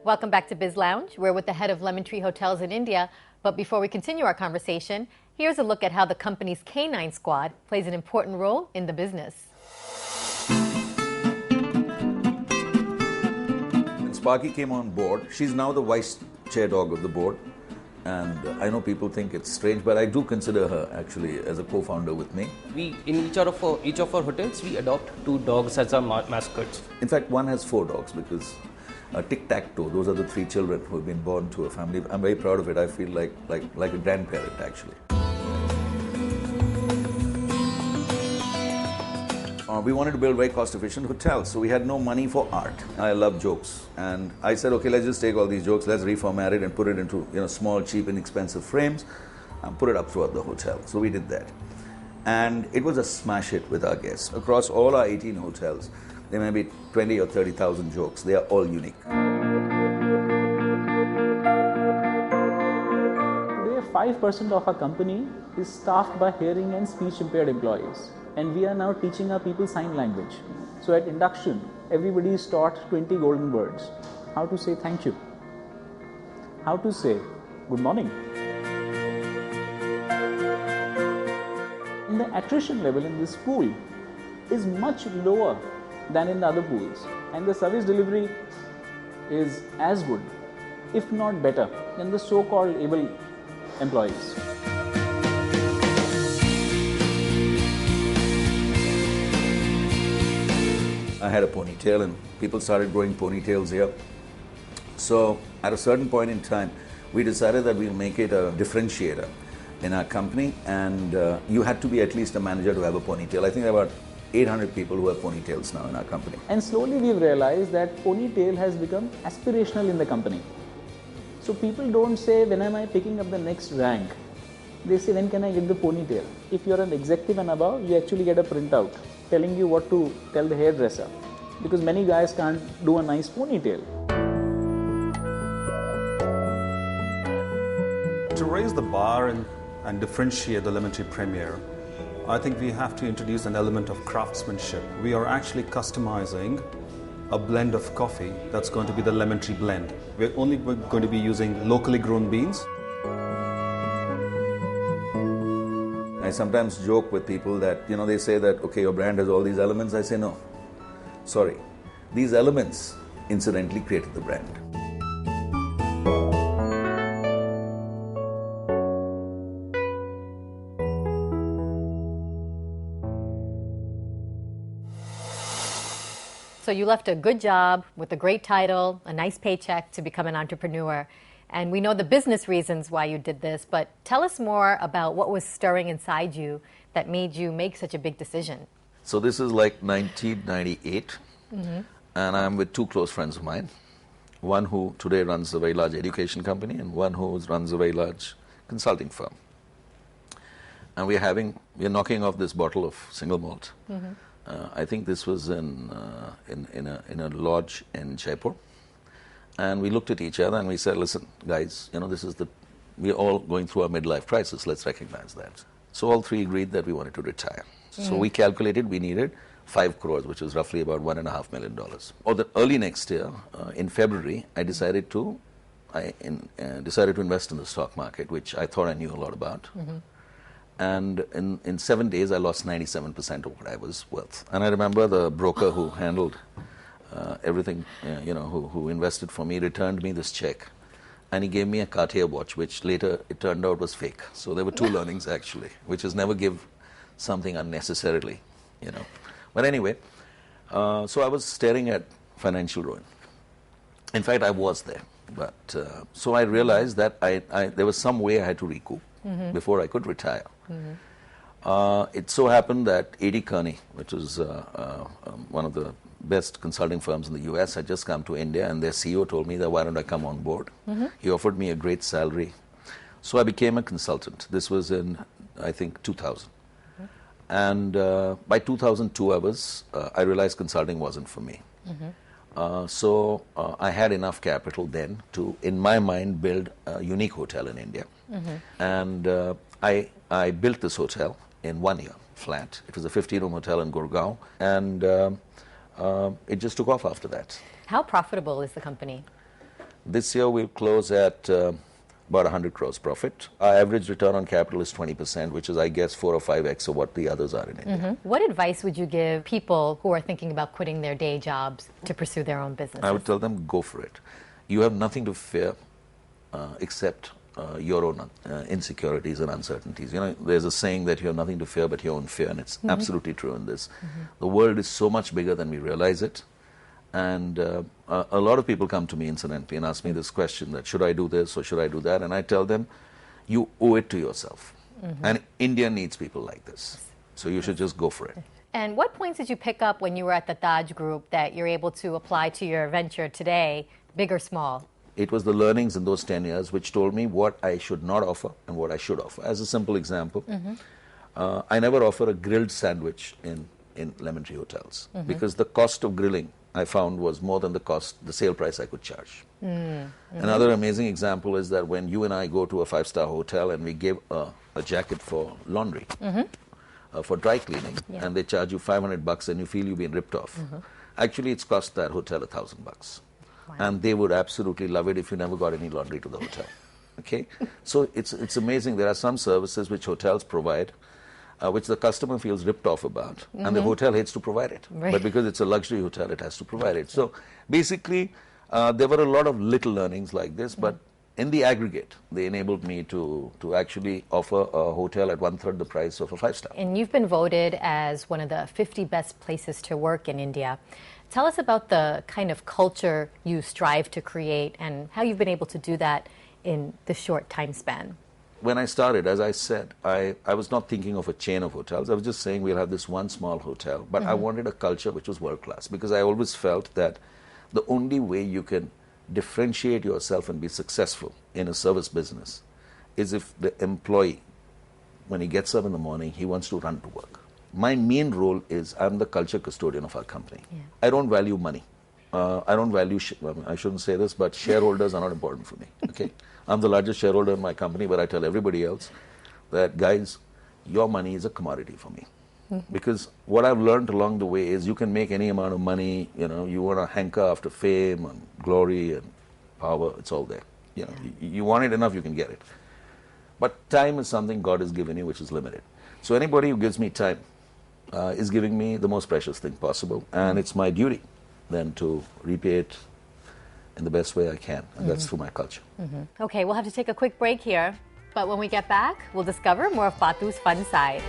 Welcome back to Biz Lounge. We're with the head of Lemon Tree Hotels in India. But before we continue our conversation, here's a look at how the company's Canine Squad plays an important role in the business. When Sparky came on board, she's now the vice chair dog of the board. And I know people think it's strange, but I do consider her actually as a co-founder with me. We, in each of our hotels, we adopt 2 dogs as our mascots. In fact, one has 4 dogs because tic-tac-toe, those are the 3 children who have been born to a family. I'm very proud of it. I feel like a grandparent actually. We wanted to build very cost-efficient hotels, so we had no money for art. I love jokes, and I said, okay, let's just take all these jokes, let's reformat it and put it into small, cheap, inexpensive frames and put it up throughout the hotel. So we did that. And it was a smash hit with our guests. Across all our 18 hotels, there may be 20 or 30,000 jokes. They are all unique. Today, 5% of our company is staffed by hearing and speech impaired employees. And we are now teaching our people sign language. So at induction, everybody is taught 20 golden words. How to say thank you. How to say good morning. And the attrition level in this pool is much lower than in the other pools. And the service delivery is as good, if not better, than the so-called able employees. I had a ponytail and people started growing ponytails here. So at a certain point in time, we decided that we'll make it a differentiator in our company, and you had to be at least a manager to have a ponytail. I think there are about 800 people who have ponytails now in our company. And slowly we've realized that ponytail has become aspirational in the company. So people don't say, when am I picking up the next rank? They say, when can I get the ponytail? If you're an executive and above, you actually get a printout telling you what to tell the hairdresser, because many guys can't do a nice ponytail. To raise the bar and differentiate the Lemon Tree Premier, I think we have to introduce an element of craftsmanship. We are actually customizing a blend of coffee that's going to be the Lemon Tree blend. We're only going to be using locally grown beans. I sometimes joke with people that, they say that, okay, your brand has all these elements. I say, no, sorry. These elements incidentally created the brand. So you left a good job with a great title, a nice paycheck to become an entrepreneur. And we know the business reasons why you did this, but tell us more about what was stirring inside you that made you make such a big decision. So this is like 1998, and I'm with 2 close friends of mine. One who today runs a very large education company and one who runs a very large consulting firm. And we're knocking off this bottle of single malt. I think this was in a lodge in Jaipur. And we looked at each other and we said, listen, guys, we're all going through our midlife crisis. Let's recognize that. So all 3 agreed that we wanted to retire. So we calculated we needed 5 crores, which is roughly about $1.5 million. Or the early next year, in February, I decided to invest in the stock market, which I thought I knew a lot about. And in 7 days, I lost 97% of what I was worth. And I remember the broker who handled everything, who invested for me, returned me this check. And he gave me a Cartier watch, which later it turned out was fake. So there were 2 learnings actually, which is never give something unnecessarily, But anyway, so I was staring at financial ruin. In fact, I was there. But so I realized that there was some way I had to recoup before I could retire. It so happened that A.D. Kearney, which is one of the best consulting firms in the US, had just come to India, and their CEO told me that why don't I come on board. He offered me a great salary. So I became a consultant. This was in, I think, 2000. And by 2002, I realized consulting wasn't for me. So I had enough capital then to, in my mind, build a unique hotel in India. And I built this hotel in 1 year, flat. It was a 50-room hotel in Gurgaon, and it just took off after that. How profitable is the company? This year we'll close at about 100 crores profit. Our average return on capital is 20%, which is, I guess, 4 or 5x of what the others are in India. What advice would you give people who are thinking about quitting their day jobs to pursue their own businesses? I would tell them, go for it. You have nothing to fear except your own insecurities and uncertainties. You know, there's a saying that you have nothing to fear but your own fear, and it's absolutely true in this. The world is so much bigger than we realize it. And a lot of people come to me incidentally and ask me this question, that should I do this or should I do that? And I tell them, you owe it to yourself. And India needs people like this. So you should just go for it. And what points did you pick up when you were at the Taj Group that you're able to apply to your venture today, big or small? It was the learnings in those 10 years which told me what I should not offer and what I should offer. As a simple example, I never offer a grilled sandwich in lemon tree hotels because the cost of grilling I found was more than the sale price I could charge. Another amazing example is that when you and I go to a 5-star hotel and we give a jacket for laundry, for dry cleaning, and they charge you $500 and you feel you've been ripped off. Actually, it's cost that hotel $1,000. Wow. And they would absolutely love it if you never got any laundry to the hotel. Okay? So it's amazing. There are some services which hotels provide which the customer feels ripped off about, and the hotel hates to provide it. Right. But because it's a luxury hotel, it has to provide it. So basically, there were a lot of little learnings like this, but in the aggregate, they enabled me to actually offer a hotel at 1/3 the price of a 5-star. And you've been voted as one of the 50 best places to work in India. Tell us about the kind of culture you strive to create and how you've been able to do that in the short time span. When I started, as I said, I was not thinking of a chain of hotels. I was just saying we'll have this one small hotel. But I wanted a culture which was world-class, because I always felt that the only way you can differentiate yourself and be successful in a service business is if the employee, when he gets up in the morning, he wants to run to work. My main role is I'm the culture custodian of our company. I don't value money. I don't value, I shouldn't say this, but shareholders are not important for me. Okay, I'm the largest shareholder in my company, but I tell everybody else that, guys, your money is a commodity for me. Because what I've learned along the way is you can make any amount of money, you know, you want to hanker after fame and glory and power, it's all there. You know, you want it enough, you can get it. But time is something God has given you which is limited. So anybody who gives me time is giving me the most precious thing possible, and it's my duty then to repay it in the best way I can, and that's through my culture. Okay, we'll have to take a quick break here, but when we get back, we'll discover more of Patu's fun side.